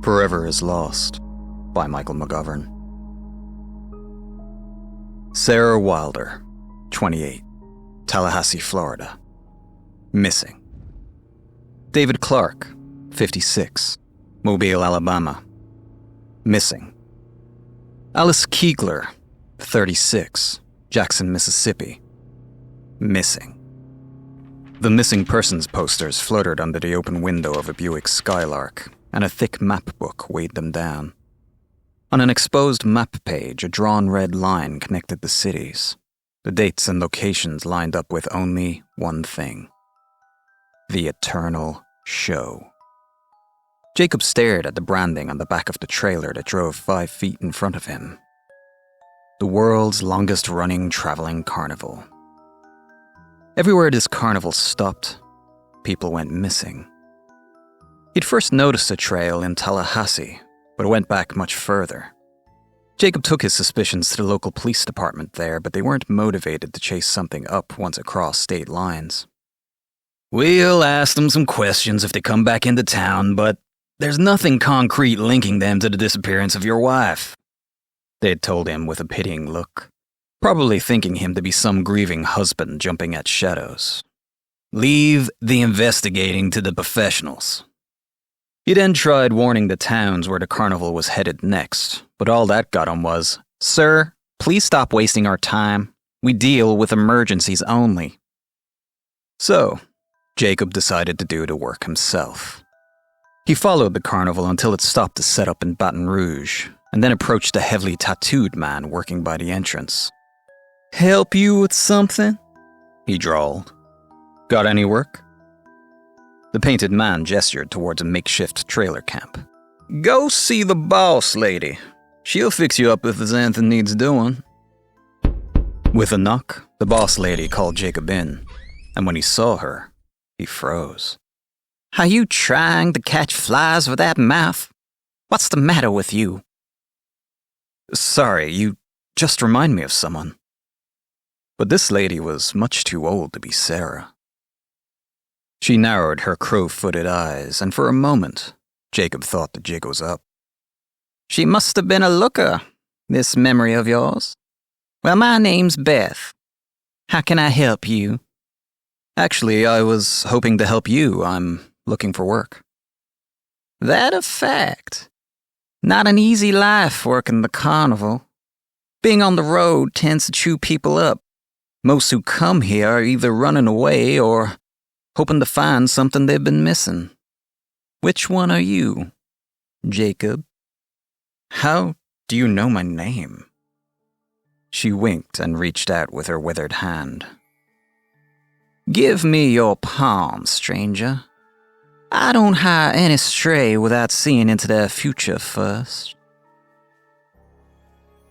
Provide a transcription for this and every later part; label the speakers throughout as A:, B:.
A: Forever is Lost by Michael McGovern. Sarah Wilder, 28, Tallahassee, Florida. Missing. David Clark, 56, Mobile, Alabama. Missing. Alice Keegler, 36, Jackson, Mississippi. Missing. The missing persons posters fluttered under the open window of a Buick Skylark, and a thick map book weighed them down. On an exposed map page, a drawn red line connected the cities. The dates and locations lined up with only one thing: the eternal show. Jacob stared at the branding on the back of the trailer that drove 5 feet in front of him. The world's longest-running traveling carnival. Everywhere this carnival stopped, people went missing. He'd first noticed a trail in Tallahassee, but it went back much further. Jacob took his suspicions to the local police department there, but they weren't motivated to chase something up once it crossed state lines. "We'll ask them some questions if they come back into town, but there's nothing concrete linking them to the disappearance of your wife," they'd told him with a pitying look, probably thinking him to be some grieving husband jumping at shadows. "Leave the investigating to the professionals." He then tried warning the towns where the carnival was headed next, but all that got him was, "Sir, please stop wasting our time. We deal with emergencies only." So, Jacob decided to do the work himself. He followed the carnival until it stopped to set up in Baton Rouge, and then approached a heavily tattooed man working by the entrance. "Help you with something?" he drawled. "Got any work?" The painted man gestured towards a makeshift trailer camp. "Go see the boss lady. She'll fix you up if there's anything needs doing." With a knock, the boss lady called Jacob in, and when he saw her, he froze. "Are you trying to catch flies with that mouth? What's the matter with you?" "Sorry, you just remind me of someone." But this lady was much too old to be Sarah. She narrowed her crow-footed eyes, and for a moment, Jacob thought the jig was up. "She must have been a looker, this memory of yours. Well, my name's Beth. How can I help you?" "Actually, I was hoping to help you. I'm looking for work." "That a fact? Not an easy life working the carnival. Being on the road tends to chew people up. Most who come here are either running away or hoping to find something they've been missing. Which one are you, Jacob?" "How do you know my name?" She winked and reached out with her withered hand. "Give me your palm, stranger. I don't hire any stray without seeing into their future first."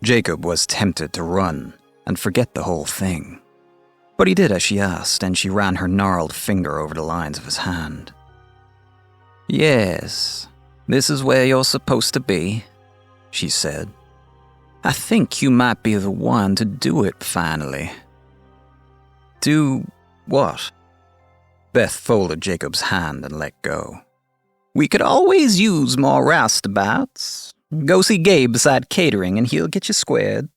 A: Jacob was tempted to run and forget the whole thing. But he did as she asked, and she ran her gnarled finger over the lines of his hand. "Yes, this is where you're supposed to be," she said. "I think you might be the one to do it finally." "Do what?" Beth folded Jacob's hand and let go. "We could always use more roustabouts. Go see Gabe beside catering and he'll get you squared."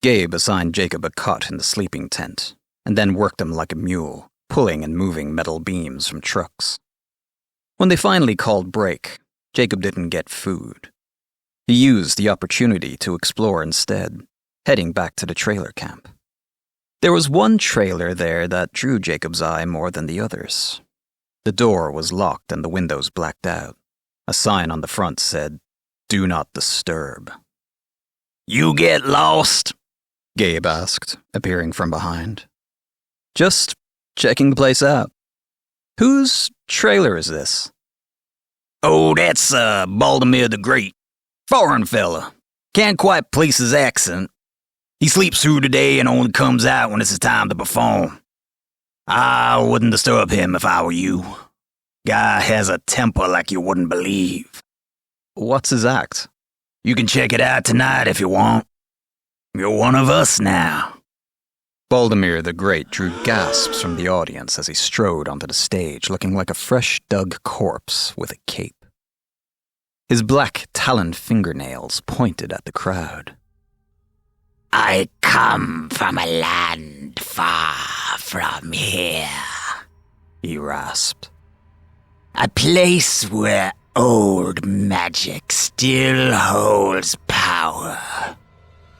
A: Gabe assigned Jacob a cot in the sleeping tent, and then worked him like a mule, pulling and moving metal beams from trucks. When they finally called break, Jacob didn't get food. He used the opportunity to explore instead, heading back to the trailer camp. There was one trailer there that drew Jacob's eye more than the others. The door was locked and the windows blacked out. A sign on the front said, "Do not disturb." "You get lost?" Gabe asked, appearing from behind. "Just checking the place out." "Whose trailer is this?" "Oh, that's Baltimore the Great. Foreign fella. Can't quite place his accent. He sleeps through the day and only comes out when it's his time to perform. I wouldn't disturb him if I were you. Guy has a temper like you wouldn't believe." "What's his act?" "You can check it out tonight if you want. You're one of us now." Baltimore the Great drew gasps from the audience as he strode onto the stage looking like a fresh-dug corpse with a cape. His black taloned fingernails pointed at the crowd.
B: I come from a land far from here, he rasped. A place where old magic still holds power.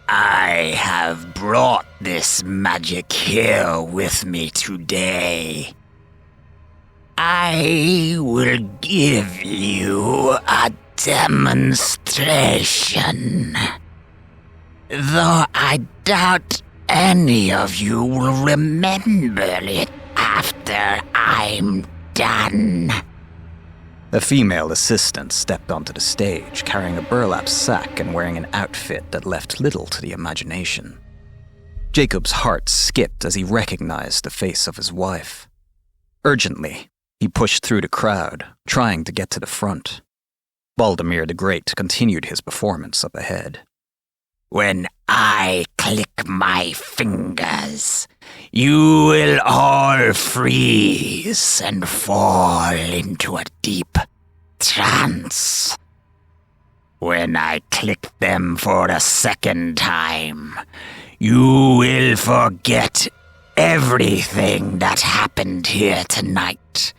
B: I have brought this magic here with me today. I will give you a demonstration. Though I doubt any of you will remember it after I'm done.
A: A female assistant stepped onto the stage, carrying a burlap sack and wearing an outfit that left little to the imagination. Jacob's heart skipped as he recognized the face of his wife. Urgently, he pushed through the crowd, trying to get to the front. Baldemir the Great continued his performance up ahead.
B: When I click my fingers, you will all freeze and fall into a deep trance. When I click them for the second time, you will forget everything that happened here tonight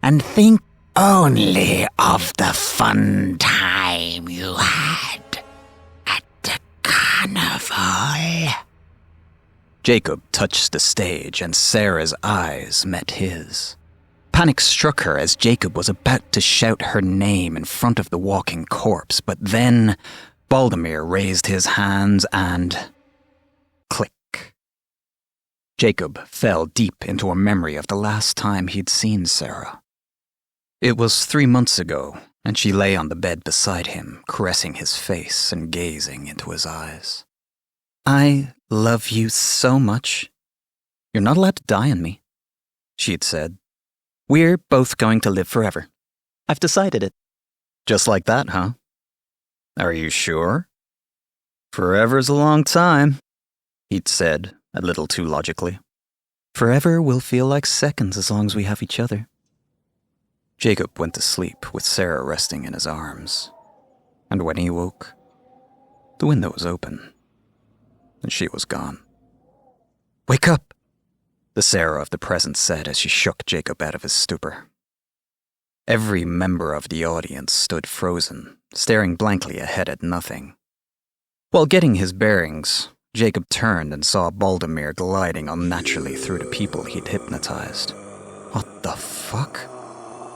B: and think only of the fun time you had at the carnival.
A: Jacob touched the stage and Sarah's eyes met his. Panic struck her as Jacob was about to shout her name in front of the walking corpse, but then Baldemir raised his hands and... click. Jacob fell deep into a memory of the last time he'd seen Sarah. It was 3 months ago, and she lay on the bed beside him, caressing his face and gazing into his eyes. I love you so much. You're not allowed to die on me, she had said. We're both going to live forever. I've decided it. Just like that, huh? Are you sure? Forever's a long time, he'd said, a little too logically. Forever will feel like seconds as long as we have each other. Jacob went to sleep with Sarah resting in his arms. And when he woke, the window was open, and she was gone. Wake up, the Sarah of the present said as she shook Jacob out of his stupor. Every member of the audience stood frozen, staring blankly ahead at nothing. While getting his bearings, Jacob turned and saw Baldemir gliding unnaturally through the people he'd hypnotized. What the fuck?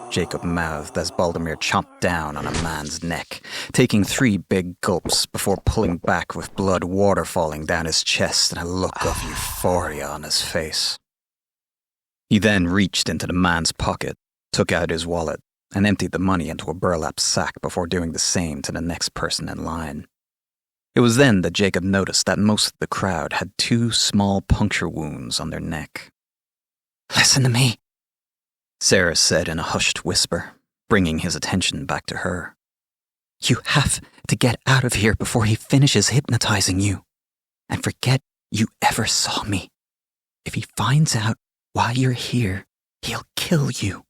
A: Jacob mouthed as Baldemir chomped down on a man's neck, taking 3 big gulps before pulling back with blood waterfalling down his chest and a look of euphoria on his face. He then reached into the man's pocket, took out his wallet, and emptied the money into a burlap sack before doing the same to the next person in line. It was then that Jacob noticed that most of the crowd had 2 small puncture wounds on their neck. Listen to me, Sarah said in a hushed whisper, bringing his attention back to her. You have to get out of here before he finishes hypnotizing you. And forget you ever saw me. If he finds out why you're here, he'll kill you.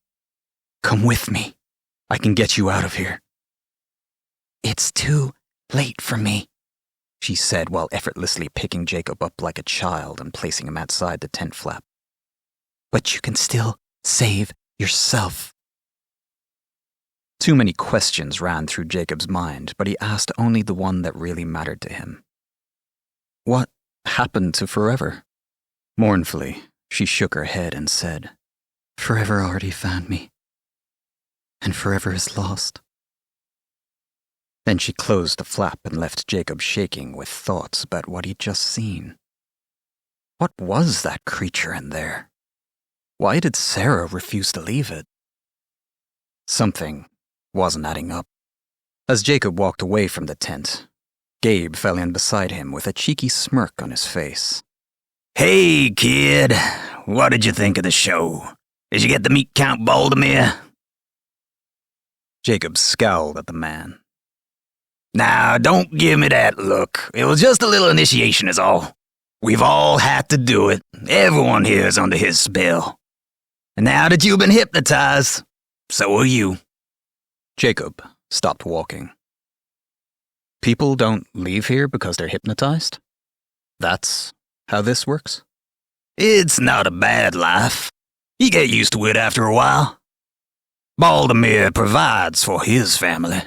A: Come with me. I can get you out of here. It's too late for me, she said while effortlessly picking Jacob up like a child and placing him outside the tent flap. But you can still save yourself. Too many questions ran through Jacob's mind, but he asked only the one that really mattered to him. What happened to Forever? Mournfully, she shook her head and said, Forever already found me, and Forever is lost. Then she closed the flap and left Jacob shaking with thoughts about what he'd just seen. What was that creature in there? Why did Sarah refuse to leave it? Something wasn't adding up. As Jacob walked away from the tent, Gabe fell in beside him with a cheeky smirk on his face.
B: Hey, kid, what did you think of the show? Did you get to meet Count Baldemir?
A: Jacob scowled at the man.
B: Now, don't give me that look. It was just a little initiation is all. We've all had to do it. Everyone here is under his spell. And now that you've been hypnotized, so are you.
A: Jacob stopped walking. People don't leave here because they're hypnotized? That's how this works?
B: It's not a bad life. You get used to it after a while. Baldomir provides for his family.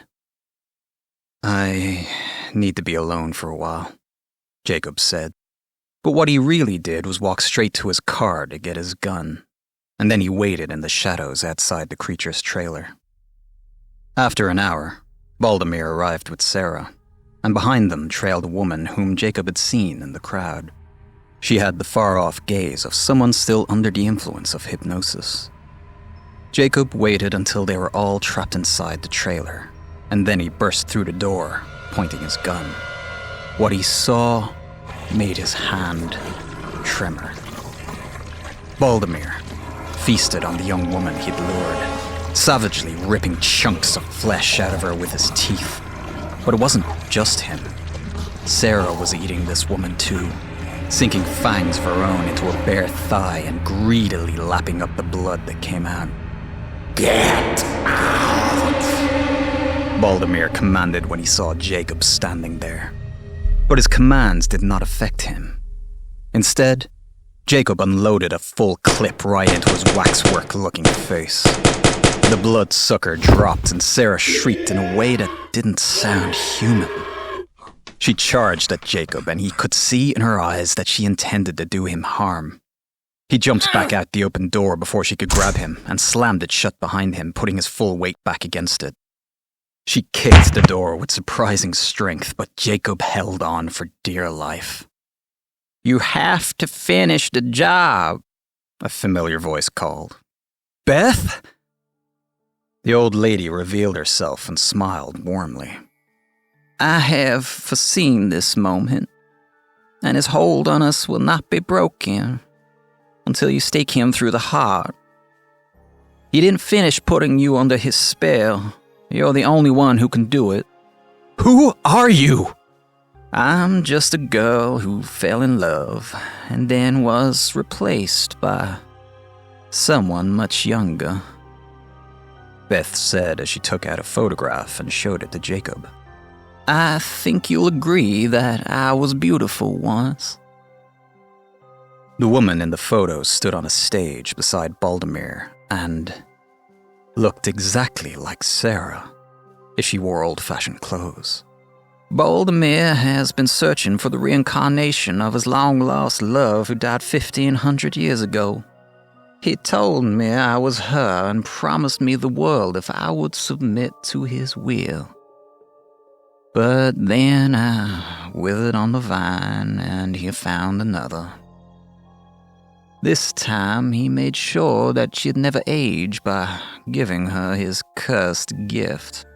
A: I need to be alone for a while, Jacob said. But what he really did was walk straight to his car to get his gun, and then he waited in the shadows outside the creature's trailer. After an hour, Baldomir arrived with Sarah, and behind them trailed a woman whom Jacob had seen in the crowd. She had the far-off gaze of someone still under the influence of hypnosis. Jacob waited until they were all trapped inside the trailer, and then he burst through the door, pointing his gun. What he saw made his hand tremor. Baldomir feasted on the young woman he'd lured, savagely ripping chunks of flesh out of her with his teeth. But it wasn't just him. Sarah was eating this woman too, sinking fangs of her own into her bare thigh and greedily lapping up the blood that came out.
B: Get out!
A: Baldomir commanded when he saw Jacob standing there. But his commands did not affect him. Instead, Jacob unloaded a full clip right into his waxwork-looking face. The bloodsucker dropped and Sarah shrieked in a way that didn't sound human. She charged at Jacob and he could see in her eyes that she intended to do him harm. He jumped back out the open door before she could grab him and slammed it shut behind him, putting his full weight back against it. She kicked the door with surprising strength, but Jacob held on for dear life. "You have to finish the job," a familiar voice called. "Beth?" The old lady revealed herself and smiled warmly. "I have foreseen this moment, and his hold on us will not be broken until you stake him through the heart. He didn't finish putting you under his spell. You're the only one who can do it." "Who are you?" "I'm just a girl who fell in love and then was replaced by someone much younger," Beth said as she took out a photograph and showed it to Jacob. "I think you'll agree that I was beautiful once." The woman in the photo stood on a stage beside Baldomir and looked exactly like Sarah, if she wore old-fashioned clothes. "Baldomir has been searching for the reincarnation of his long-lost love who died 1,500 years ago. He told me I was her and promised me the world if I would submit to his will. But then I withered on the vine and he found another. This time he made sure that she'd never age by giving her his cursed gift."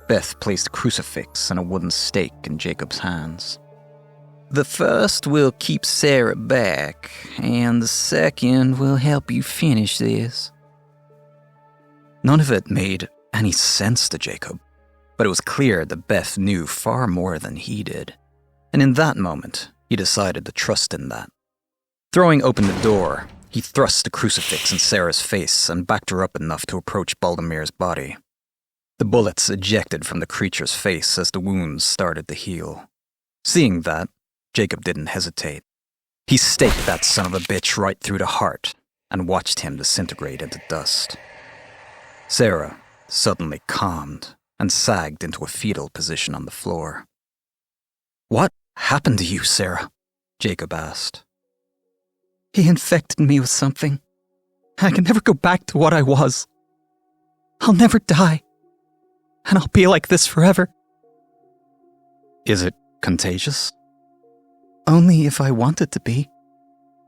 A: Beth placed a crucifix and a wooden stake in Jacob's hands. "The first will keep Sarah back, and the second will help you finish this." None of it made any sense to Jacob, but it was clear that Beth knew far more than he did, and in that moment, he decided to trust in that. Throwing open the door, he thrust the crucifix in Sarah's face and backed her up enough to approach Baldomir's body. The bullets ejected from the creature's face as the wounds started to heal. Seeing that, Jacob didn't hesitate. He staked that son of a bitch right through the heart and watched him disintegrate into dust. Sarah suddenly calmed and sagged into a fetal position on the floor. "What happened to you, Sarah?" Jacob asked. "He infected me with something. I can never go back to what I was. I'll never die. And I'll be like this forever." "Is it contagious?" "Only if I want it to be."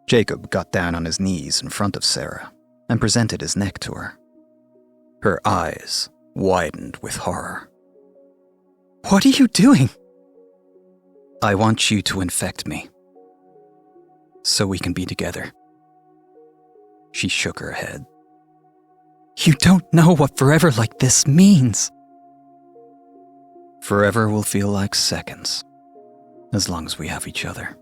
A: Jacob got down on his knees in front of Sarah and presented his neck to her. Her eyes widened with horror. "What are you doing?" "I want you to infect me, so we can be together." She shook her head. "You don't know what forever like this means." "Forever will feel like seconds, as long as we have each other."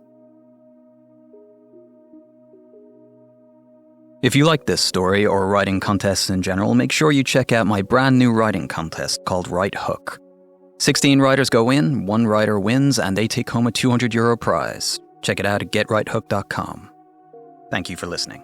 A: If you like this story or writing contests in general, make sure you check out my brand new writing contest called Right Hook. 16 writers go in, 1 writer wins, and they take home a €200 prize. Check it out at getrighthhook.com. Thank you for listening.